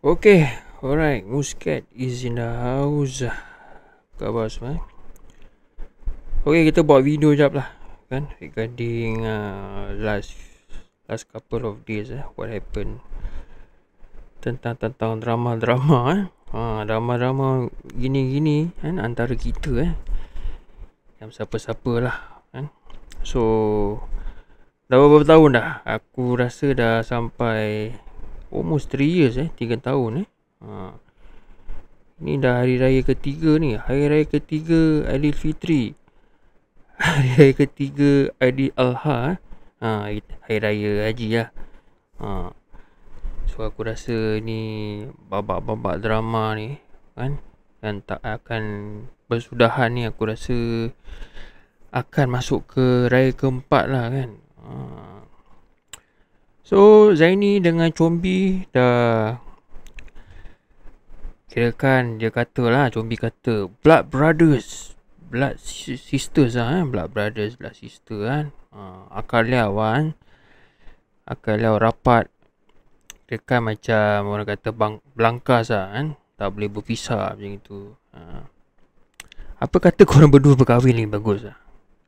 Okay, alright. Muscat is in the house. Khabar semua. Okay, kita buat video jap lah, kan? Regarding last couple of days what happened tentang drama drama gini kan, antara kita yang siapa-siapa lah kan. So dah beberapa tahun dah. Aku rasa dah sampai almost 3 years 3 tahun Ni dah hari raya ketiga ni. Hari raya ketiga Aidilfitri. Hari raya ketiga Aidil Adha. Hari raya haji lah. So aku rasa ni babak-babak drama ni kan, yang tak akan bersudahan ni, aku rasa akan masuk ke raya keempat lah kan. So Zaini dengan Combi dah, kirakan dia kata lah, Combi kata blood brothers, blood sisters lah blood brothers, blood sister kan. Akal liau kan, akal liau rapat. Kirakan macam orang kata belangkas lah kan, tak boleh berpisah macam itu. Apa kata korang berdua berkahwin ni bagus lah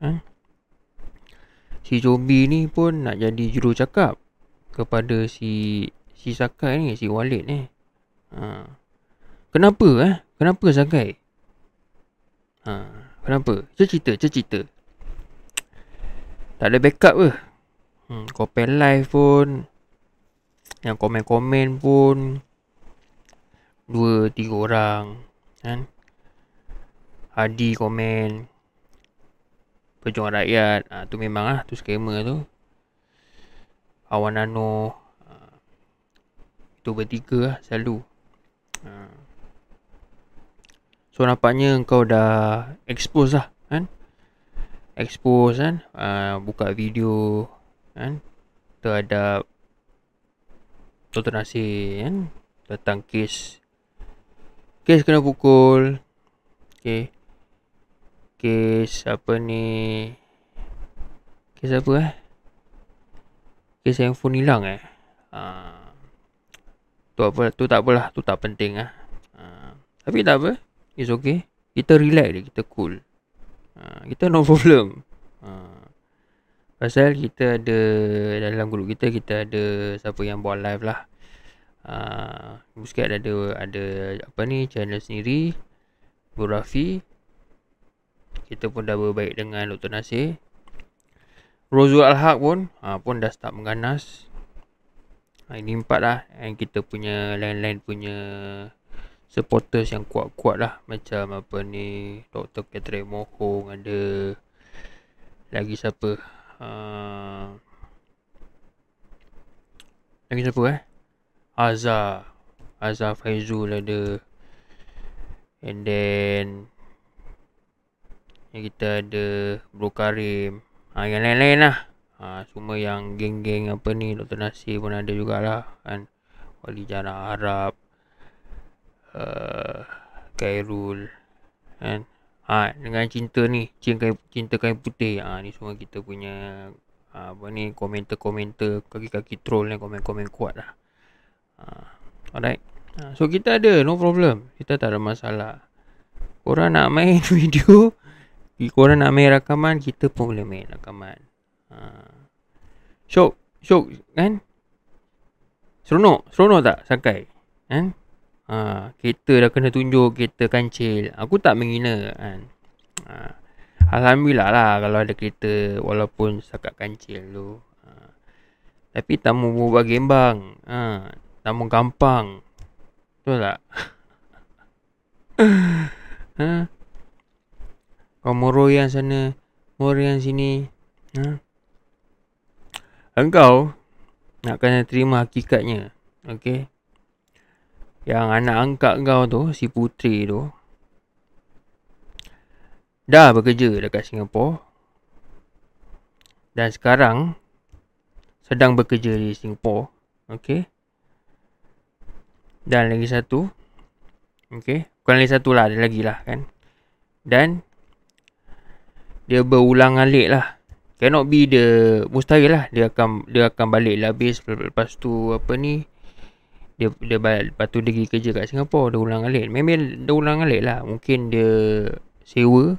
kan? Si Combi ni pun nak jadi juru cakap kepada si Sakai ni, si Walid ni. Kenapa Kenapa Sakai? Kenapa? Cerita. Tak ada backup ke? Komen live pun, yang komen-komen pun 2-3 orang kan. Hadi komen, Perjuangan Rakyat, tu memang lah, tu scammer tu. Awan Nano, itu bertiga lah selalu. So nampaknya kau dah expose lah kan. Expose kan, buka video kan terhadap Dr. Nasir kan, tentang kes kena pukul. Okay, kes apa ni, kes apa kes handphone hilang tu tak apalah, tu tak penting tapi tak apa, it's okay. Kita relax je, kita cool. Kita no problem. Pasal kita ada dalam grup kita ada siapa yang buat live lah. Muscat ada apa ni, channel sendiri, Bu Rafi. Kita pun dah berbaik dengan Dr. Nasir. Rozul Al-Haq pun dah start mengganas. Ini 4 lah yang kita punya lain-lain punya supporters yang kuat-kuat lah. Macam apa ni, Dr. Catherine Mohong ada. Lagi siapa? Lagi siapa Azhar Faizul ada. And then yang kita ada Bro Karim. Yang lain-lain lah. Semua yang geng-geng apa ni, Dr. Nasir pun ada jugalah kan. Wali Jana Arab, Khairul kan. Dengan cinta ni, cinta kain putih. Ni semua kita punya apa ni, komentar kaki-kaki troll ni, komen-komen kuat lah. Alright. So kita ada, no problem. Kita tak ada masalah. Korang nak main video, korang nak main rakaman, kita pun boleh main rakaman. Syok kan. Seronok tak Sakai kan. Kita dah kena tunjuk kita kancil. Aku tak menghina kan. Alhamdulillah lah kalau ada kereta walaupun setakat kancil tu. Tapi tamu buat gembang. Tamu gampang. Betul tak? Kau moro yang sana, moro yang sini. Engkau nak kena terima hakikatnya. Okay. Yang anak angkat kau tu, si Putri tu, dah bekerja dekat Singapura. Dan sekarang sedang bekerja di Singapura. Okay. Dan lagi satu. Okay. Bukan lagi satu lah, ada lagi lah kan. Dan dia berulang alik lah. Cannot be mustahil lah. Dia akan balik lah habis. Lepas tu apa ni, Lepas tu dia pergi kerja kat Singapura. Dia ulang alik. Memang dia ulang alik lah. Mungkin dia sewa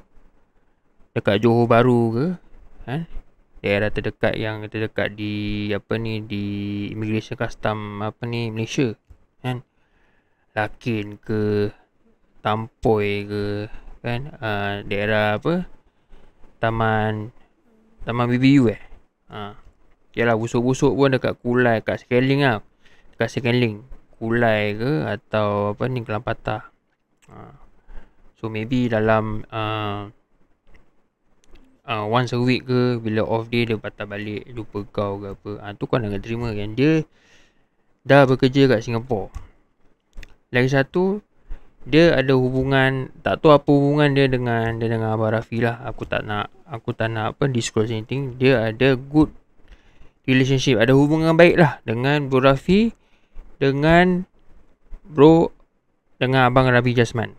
dekat Johor Bahru ke, kan? Daerah terdekat yang terdekat di di immigration custom Malaysia, kan? Lakin ke, Tampoi ke, kan? Daerah Taman BBU Yalah, busuk-busuk pun dekat Kulai, kat Scaling lah. Dekat Scaling Kulai ke, atau Kelang Patah. So maybe dalam once a week ke, bila off day dia patah balik jumpa kau ke apa. Tu kau nak terima yang dia dah bekerja kat Singapura. Lagi satu, dia ada hubungan, tak tahu apa hubungan dia dengan Abang Rafi lah. Aku tak nak disclose anything. Dia ada good relationship, ada hubungan baik lah dengan Bro Rafi, dengan Abang Rabi Jasman.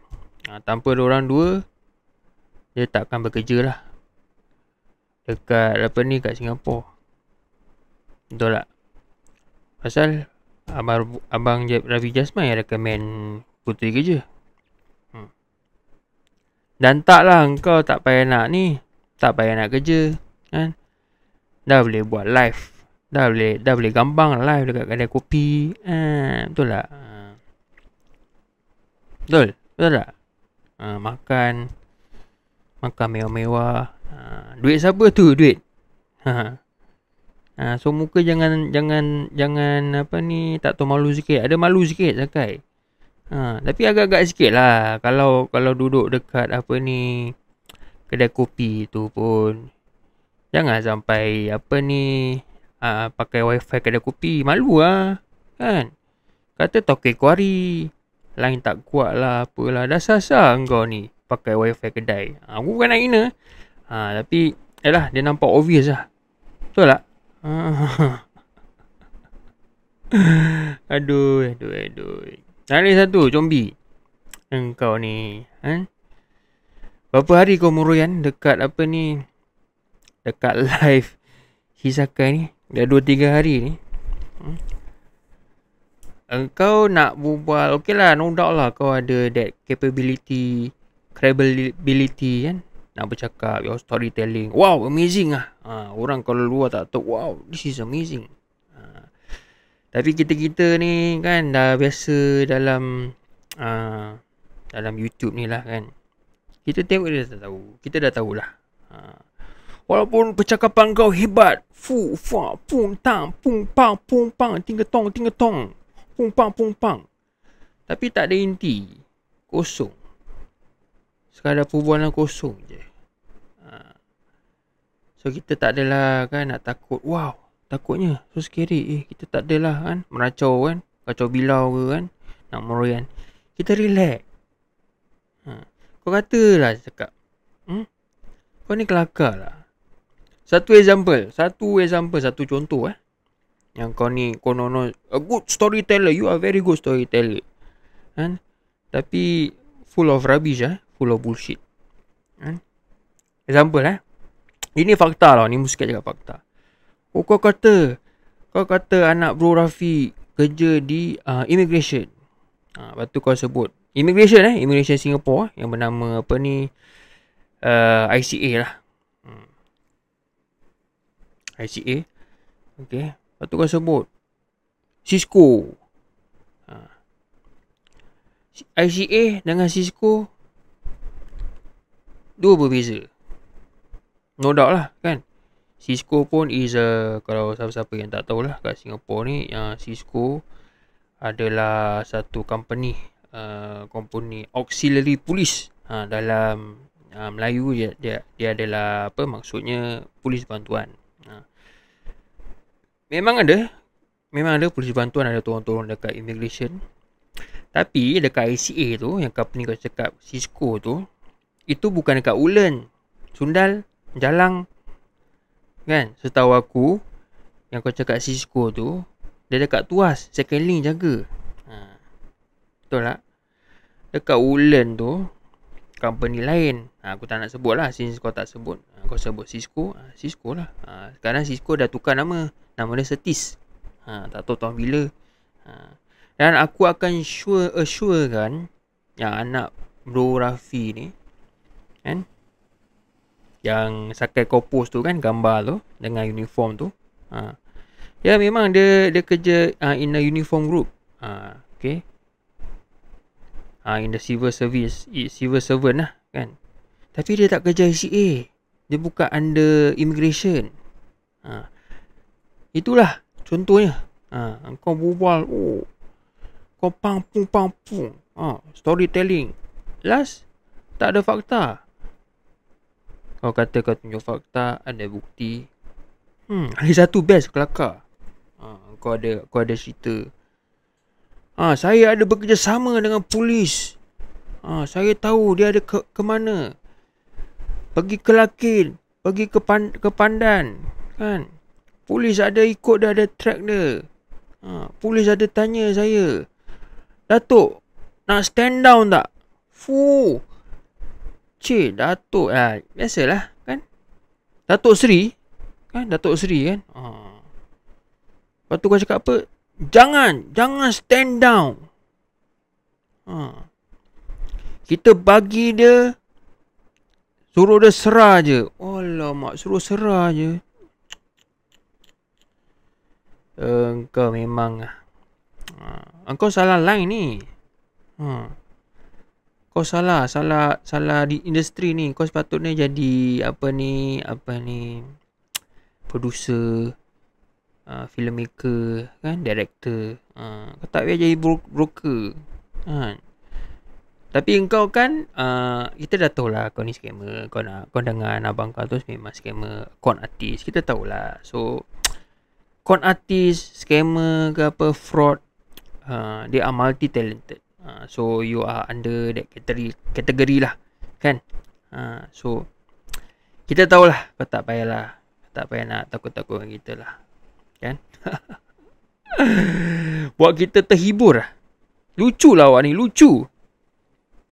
Tanpa diorang dua, dia takkan bekerja lah dekat kat Singapura. Betul tak? Pasal Abang Rabi Jasman yang recommend Puteri kerja. Dan taklah engkau tak payah nak kerja, kan? Dah boleh buat live. Dah boleh gampang live dekat kedai kopi. Betul tak? Betul tak? Makan mewah-mewah. Duit siapa tu? Duit. So muka jangan tak tahu malu sikit. Ada malu sikit Zakai. Tapi agak-agak sikit lah kalau duduk dekat kedai kopi tu pun. Jangan sampai pakai wifi kedai kopi. Malu lah, kan? Kata toke kuari, line tak kuat lah, apalah. Dah sasar engkau ni pakai wifi kedai. Aku bukan nak hina. Tapi yalah, dia nampak obvious lah. Betul tak? Aduh. Lagi satu, combi. Engkau ni, berapa hari kau meroyan dekat dekat live Hisakai ni? Dah 2-3 hari ni. Engkau nak berbual, okey lah, no doubt lah kau ada that capability, credibility, kan? Nak bercakap, your storytelling, wow, amazing lah. Orang kalau luar tak tahu, wow, this is amazing. Tapi kita ni kan dah biasa dalam YouTube ni lah, kan? Kita tengok dia dah tahu. Kita dah tahulah. Walaupun percakapan kau hebat, fu fa pum tang pum pang ting-tong pum pang. Tapi tak ada inti. Kosong. Sekadar perbualan kosong je. So kita tak adalah kan nak takut. Wow, takutnya so scary. Kita tak adalah kan meracau, kan, kacau bilau ke, kan, nak meroyan. Kita relax. Kau katalah cakap, kau ni kelakar lah. Satu contoh, yang kau ni konon a good storyteller, you are very good storyteller, kan? Tapi full of rubbish, full of bullshit, kan? Example, ini fakta lah, ni mesti cakap fakta. Kau kata anak Bro Rafi kerja di immigration. Lepas tu kau sebut immigration Singapore, yang bernama ICA lah. ICA. Okay. Lepas tu kau sebut Cisco. ICA dengan Cisco dua berbeza. No doubt lah, kan? Cisco pun is kalau siapa-siapa yang tak tahulah kat Singapore ni, Cisco adalah satu company auxiliary police. Dalam Melayu dia adalah maksudnya polis bantuan. Memang ada polis bantuan, ada tolong-tolong dekat immigration. Tapi dekat ICA tu, yang company kau cakap Cisco tu, itu bukan dekat Ulen, Sundal, Jalang, kan? Setahu aku, yang kau cakap Cisco tu, dia dekat Tuas, second link jaga. Betul tak? Dekat Ulen tu, company lain. Aku tak nak sebut lah, since kau tak sebut. Kau sebut Cisco, Cisco lah. Sekarang Cisco dah tukar nama dia Setis. Tak tahu tahun bila. Dan aku akan assurekan yang anak Bro Rafi ni kan, yang Sakai kau post tu kan, gambar tu dengan uniform tu. Ya memang dia kerja in a uniform group. Okay. In the civil service, civil servant lah kan. Tapi dia tak kerja ICA. Dia bukan under immigration. Itulah contohnya. Kau berbual, kau pang-pung. Storytelling. Last, tak ada fakta. Kau kata kau tunjuk fakta, ada bukti. Hari satu best kelakar. Kau ada cerita. Saya ada bekerjasama dengan polis. Saya tahu dia ada ke mana. Pergi ke Lakin, pergi ke Pandan, kan? Polis ada ikut dia, ada track dia. Polis ada tanya saya, Datuk, nak stand down tak? Cik, Datuk biasalah kan. Datuk Seri kan. Lepas tu kau cakap apa? Jangan stand down. Kita bagi dia, suruh dia serah je. Alamak, suruh serah je. Engkau memang engkau salah line ni. Kau salah di industri ni. Kau sepatutnya jadi apa ni producer, filmmaker kan, director. Kau tak payah jadi broker kan. Tapi engkau kan kita dah tahu lah kau ni scammer. Kau dengan abang kau tu memang scammer, con artist. Kita tahulah. So con artist, scammer ke apa, fraud, they are multi talented. So you are under that category lah kan. So kita tahulah kau tak payah nak takut-takut dengan kita lah kan. Buat kita terhibur lah. Lucu lah awak ni, lucu.